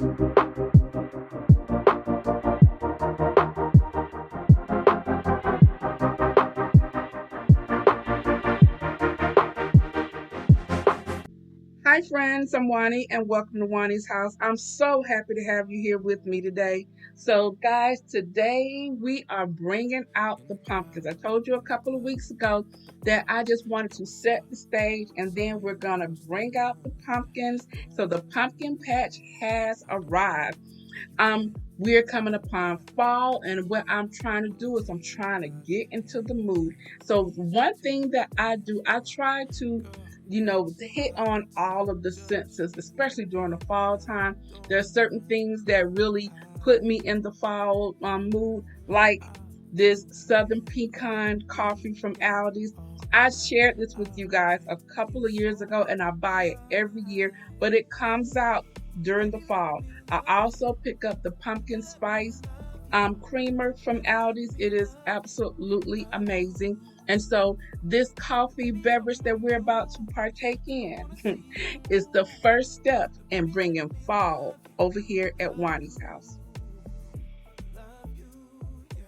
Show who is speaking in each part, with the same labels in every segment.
Speaker 1: Hi, friends. I'm Juani, and welcome to Juani's house. I'm so happy to have you here with me today. So, guys, today we are bringing out the pumpkins. I told you a couple of weeks ago that I just wanted to set the stage, and then we're going to bring out the pumpkins. So, the pumpkin patch has arrived. We're coming upon fall, and what I'm trying to do is I'm trying to get into the mood. So one thing that I do, I try to hit on all of the senses, especially during the fall time. There are certain things that really put me in the fall mood, like this Southern Pecan coffee from Aldi's. I shared this with you guys a couple of years ago, and I buy it every year, but it comes out during the fall. I also pick up the pumpkin spice creamer from Aldi's. It is absolutely amazing. And so, this coffee beverage that we're about to partake in is the first step in bringing fall over here at Wani's house.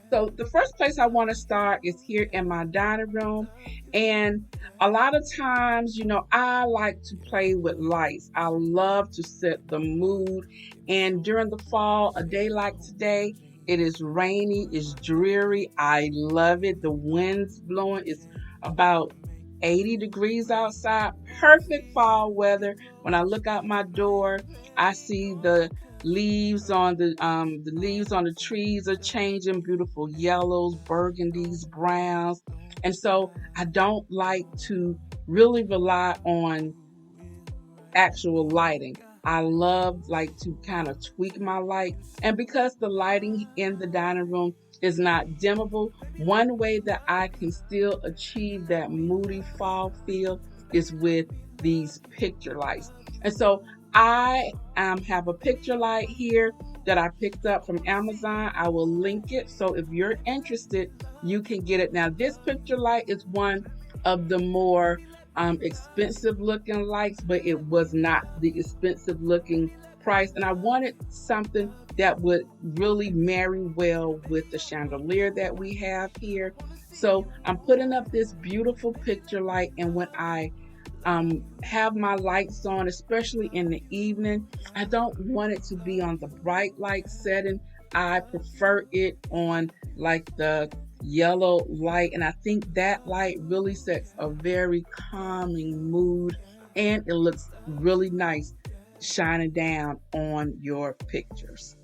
Speaker 1: So, the first place I want to start is here in my dining room. And a lot of times, I like to play with lights. I love to set the mood. And during the fall, a day like today, it is rainy, it's dreary. I love it. The wind's blowing. It's about 80 degrees outside. Perfect fall weather. When I look out my door, I see the leaves on the trees are changing, beautiful yellows, burgundies, browns. And so I don't like to really rely on actual lighting. I love like to kind of tweak my light. And because the lighting in the dining room is not dimmable, one way that I can still achieve that moody fall feel is with these picture lights. And so I have a picture light here that I picked up from Amazon. I will link it. So if you're interested, you can get it. Now, this picture light is one of the more expensive looking lights, but it was not the expensive looking price. And I wanted something that would really marry well with the chandelier that we have here. So I'm putting up this beautiful picture light, and when I have my lights on, especially in the evening, I don't want it to be on the bright light setting. I prefer it on like the yellow light, and I think that light really sets a very calming mood, and it looks really nice shining down on your pictures.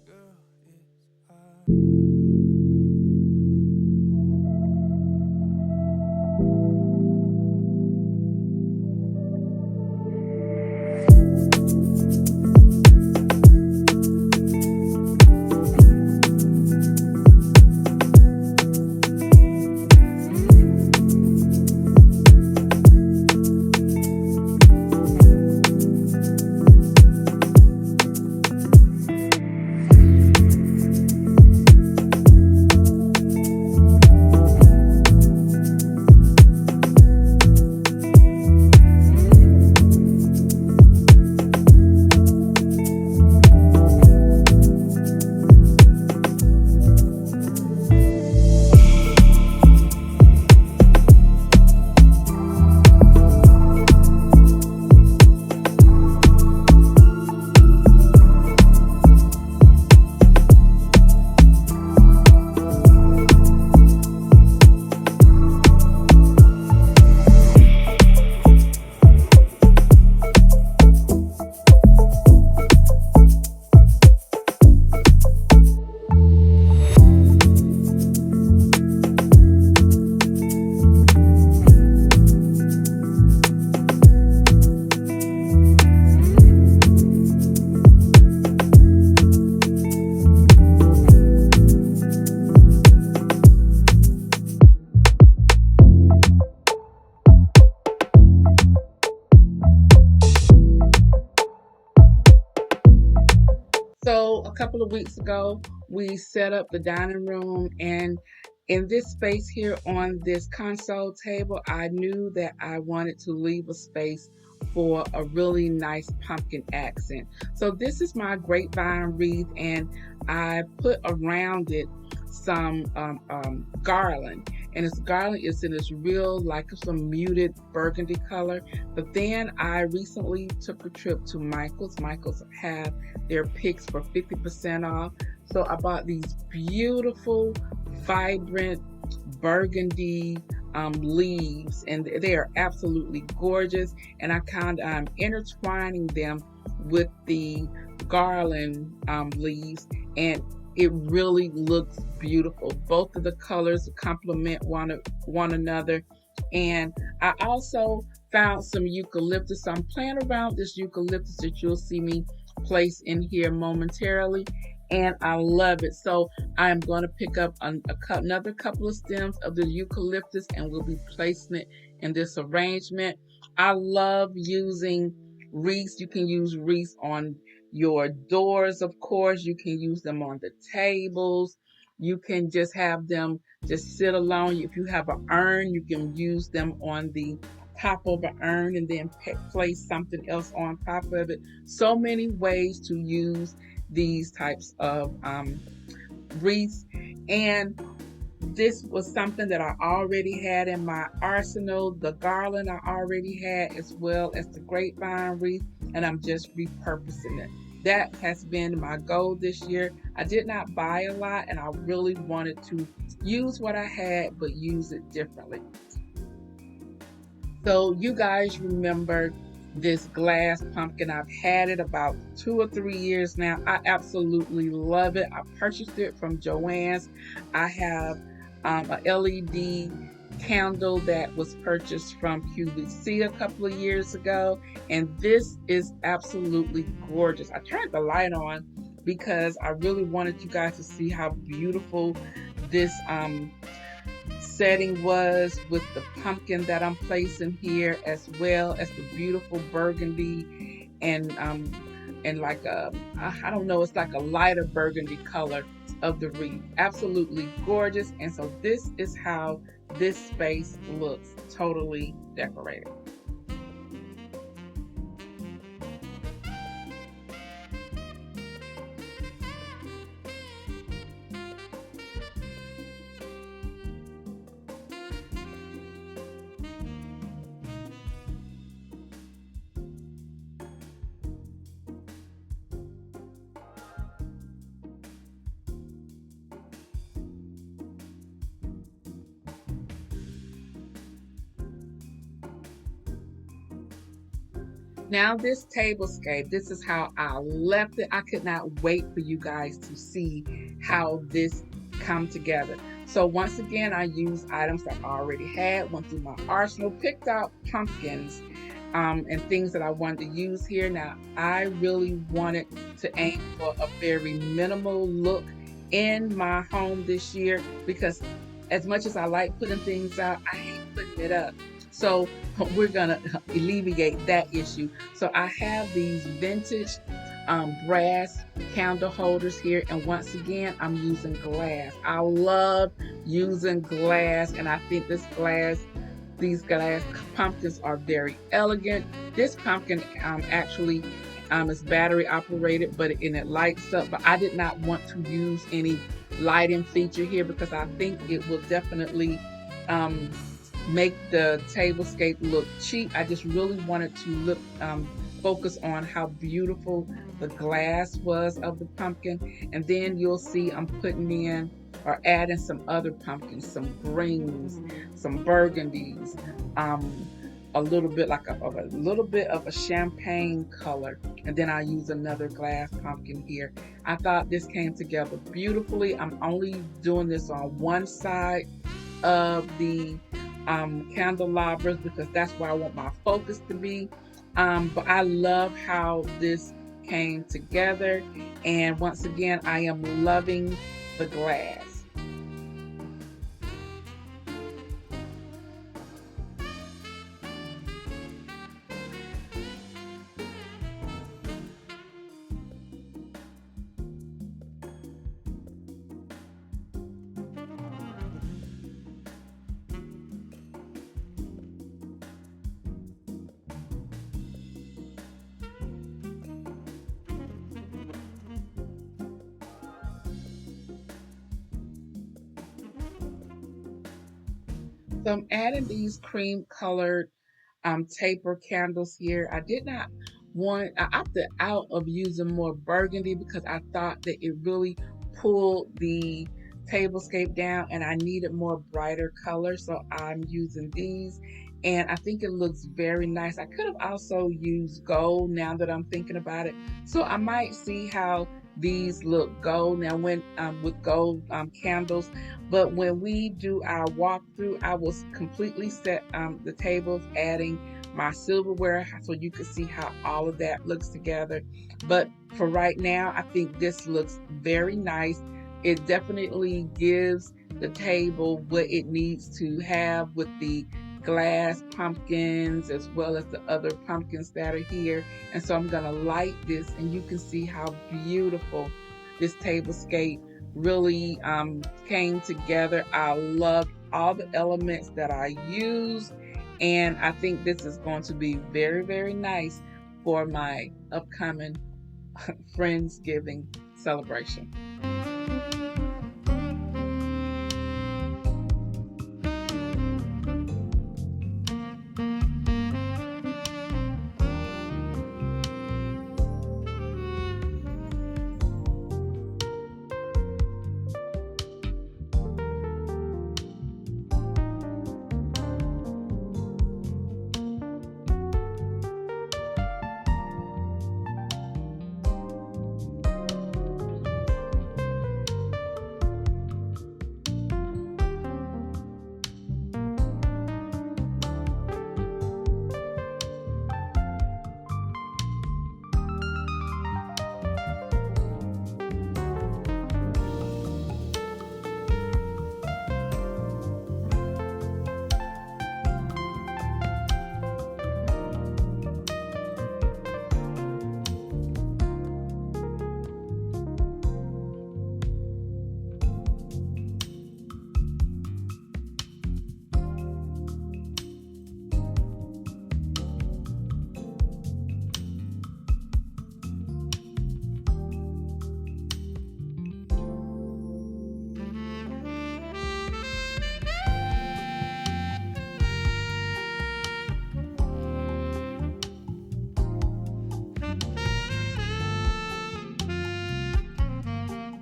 Speaker 1: So a couple of weeks ago, we set up the dining room, and in this space here on this console table, I knew that I wanted to leave a space for a really nice pumpkin accent. So this is my grapevine wreath, and I put around it some garland. And this garland is in this real, like some muted burgundy color. But then I recently took a trip to Michael's. Michael's have their picks for 50% off. So I bought these beautiful, vibrant burgundy leaves, and they are absolutely gorgeous. And I kind of intertwining them with the garland leaves, and it really looks beautiful. Both of the colors complement one another. And I also found some eucalyptus. So I'm playing around this eucalyptus that you'll see me place in here momentarily, and I love it. So I'm going to pick up another couple of stems of the eucalyptus, and we'll be placing it in this arrangement. I love using wreaths. You can use wreaths on your doors, of course. You can use them on the tables. You can just have them just sit alone. If you have an urn, you can use them on the top of the urn and then place something else on top of it. So many ways to use these types of wreaths. And this was something that I already had in my arsenal. The garland I already had, as well as the grapevine wreath, and I'm just repurposing it. That has been my goal this year. I did not buy a lot, and I really wanted to use what I had, but use it differently. So you guys remember this glass pumpkin. I've had it about 2 or 3 years now. I absolutely love it. I purchased it from Joann's. I have a LED candle that was purchased from QVC a couple of years ago, and this is absolutely gorgeous. I turned the light on because I really wanted you guys to see how beautiful this setting was, with the pumpkin that I'm placing here, as well as the beautiful burgundy and like a, I don't know, it's like a lighter burgundy color of the wreath. Absolutely gorgeous. And so this is how this space looks, totally decorated. Now this tablescape, this is how I left it. I could not wait for you guys to see how this come together. So once again, I used items that I already had, went through my arsenal, picked out pumpkins and things that I wanted to use here. Now I really wanted to aim for a very minimal look in my home this year, because as much as I like putting things out, I hate putting it up. So we're gonna alleviate that issue. So I have these vintage brass candle holders here, and once again I'm using glass. I love using glass, and I think these glass pumpkins are very elegant. This pumpkin actually is battery operated, but it lights up. But I did not want to use any lighting feature here because I think it will definitely make the tablescape look cheap. I just really wanted to focus on how beautiful the glass was of the pumpkin. And then you'll see I'm putting in or adding some other pumpkins, some greens, some burgundies, a little bit like a little bit of a champagne color, and then I use another glass pumpkin here. I thought this came together beautifully. I'm only doing this on one side of the candelabras because that's where I want my focus to be. But I love how this came together, and once again I am loving the glass. So I'm adding these cream colored taper candles here. I did not I opted out of using more burgundy because I thought that it really pulled the tablescape down and I needed more brighter color. So I'm using these and I think it looks very nice. I could have also used gold now that I'm thinking about it. So I might see how these look gold now when with gold candles, but when we do our walkthrough I will completely set the tables, adding my silverware so you can see how all of that looks together. But for right now, I think this looks very nice. It definitely gives the table what it needs to have with the glass pumpkins as well as the other pumpkins that are here. And so I'm going to light this and you can see how beautiful this tablescape really came together. I love all the elements that I used and I think this is going to be very, very nice for my upcoming Friendsgiving celebration.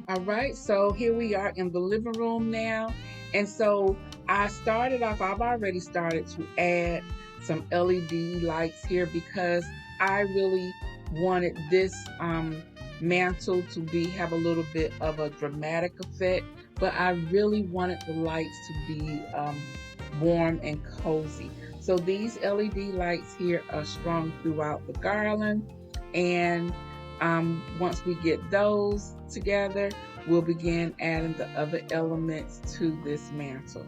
Speaker 1: All right, so here we are in the living room now. And so I've already started to add some LED lights here because I really wanted this mantle to have a little bit of a dramatic effect, but I really wanted the lights to be warm and cozy. So these LED lights here are strung throughout the garland, and once we get those together, we'll begin adding the other elements to this mantle.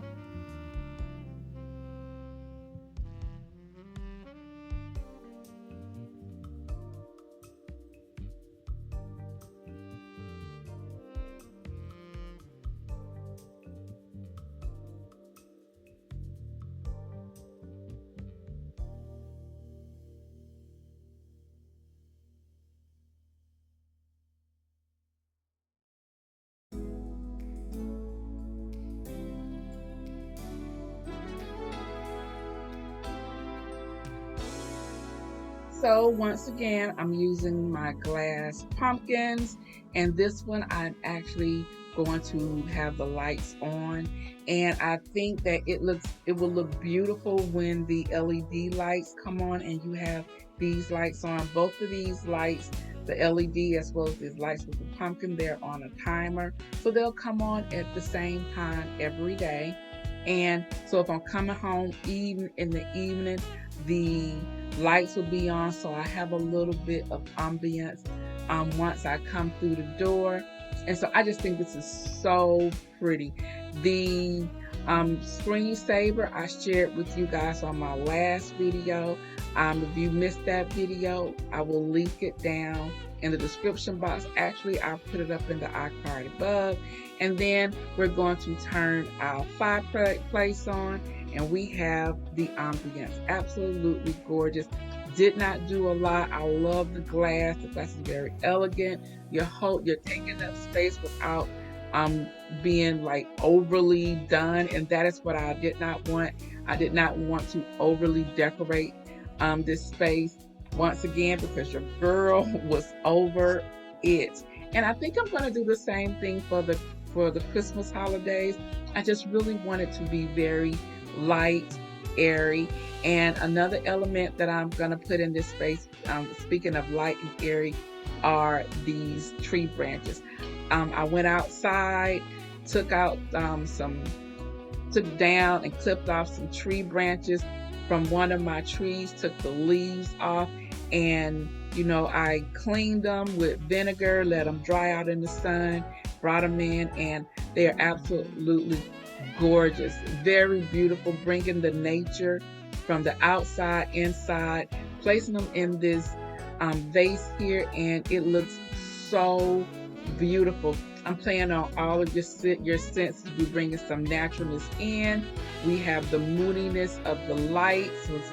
Speaker 1: So once again, I'm using my glass pumpkins, and this one I'm actually going to have the lights on, and I think that it will look beautiful when the LED lights come on and you have these lights on. Both of these lights, the LED as well as these lights with the pumpkin, they're on a timer, so they'll come on at the same time every day. And so if I'm coming home even in the evening, the lights will be on so I have a little bit of ambience once I come through the door. And so I just think this is so pretty. The screensaver I shared with you guys on my last video. If you missed that video, I will link it down in the description box. Actually, I'll put it up in the iCard above. And then we're going to turn our fireplace on, and we have the ambience. Absolutely gorgeous. Did not do a lot. I love the glass. The glass is very elegant. You're taking up space without being like overly done, and that is what I did not want. I did not want to overly decorate this space once again because your girl was over it. And I think I'm going to do the same thing for the Christmas holidays. I just really want it to be very light, airy. And another element that I'm going to put in this space, speaking of light and airy, are these tree branches. I went outside, took out took down and clipped off some tree branches from one of my trees, took the leaves off, and I cleaned them with vinegar, let them dry out in the sun, brought them in, and they are absolutely gorgeous, very beautiful, bringing the nature from the outside inside, placing them in this vase here, and it looks so beautiful. I'm playing on all of your senses. We're bringing some naturalness in. We have the moodiness of the lights, with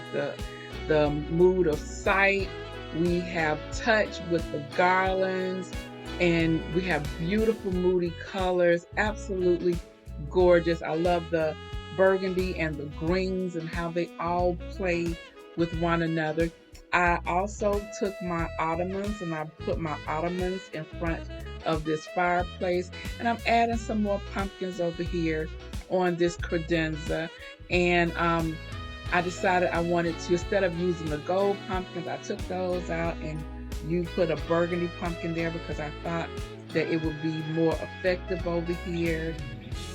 Speaker 1: the mood of sight. We have touch with the garlands, and we have beautiful moody colors. Absolutely gorgeous. I love the burgundy and the greens and how they all play with one another. I also took my ottomans and I put my ottomans in front of this fireplace, and I'm adding some more pumpkins over here on this credenza. And I decided I wanted to, instead of using the gold pumpkins, I took those out and you put a burgundy pumpkin there because I thought that it would be more effective over here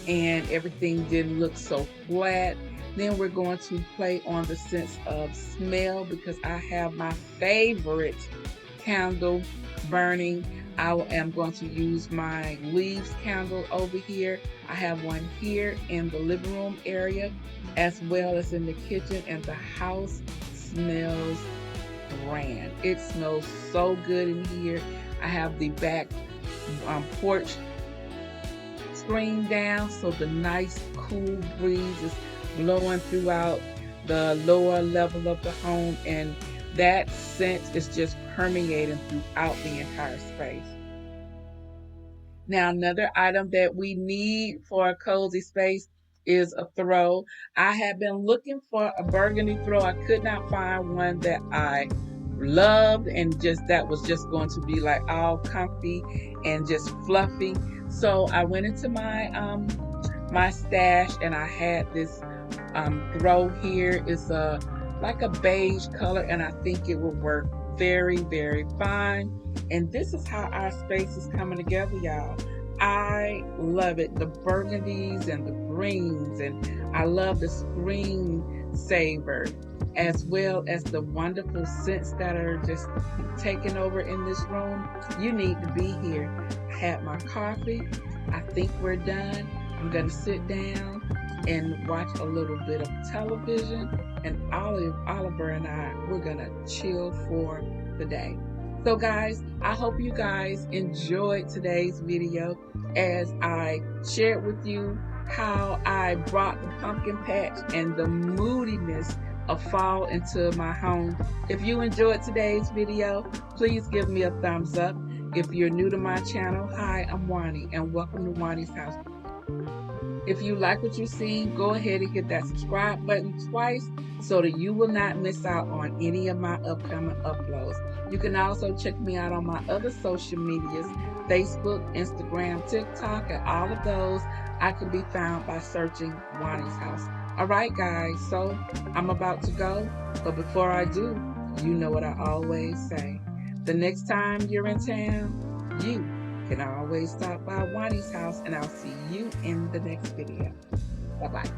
Speaker 1: and everything didn't look so flat. Then we're going to play on the sense of smell because I have my favorite candle burning. I am going to use my leaves candle over here. I have one here in the living room area as well as in the kitchen, and the house smells grand. It smells so good in here. I have the back porch screen down so the nice cool breeze is blowing throughout the lower level of the home, and that scent is just permeating throughout the entire space. Now, another item that we need for a cozy space is a throw. I have been looking for a burgundy throw. I could not find one that I loved and just that was just going to be like all comfy and just fluffy. So I went into my stash and I had this throw here. It's like a beige color, and I think it will work very, very fine. And this is how our space is coming together, y'all. I love it. The burgundies and the greens, and I love the screensaver, as well as the wonderful scents that are just taking over in this room. You need to be here. I had my coffee. I think we're done. I'm going to sit down and watch a little bit of television, and Oliver and I, we're going to chill for the day. So guys, I hope you guys enjoyed today's video as I shared with you how I brought the pumpkin patch and the moodiness of fall into my home. If you enjoyed today's video, please give me a thumbs up. If you're new to my channel, hi, I'm Juani, and welcome to Juani's house. If you like what you see, go ahead and hit that subscribe button twice so that you will not miss out on any of my upcoming uploads. You can also check me out on my other social medias, Facebook, Instagram, TikTok, and all of those. I can be found by searching Juani's house. All right, guys, so I'm about to go, but before I do, you know what I always say. The next time you're in town, you can always stop by Juani's house, and I'll see you in the next video. Bye-bye.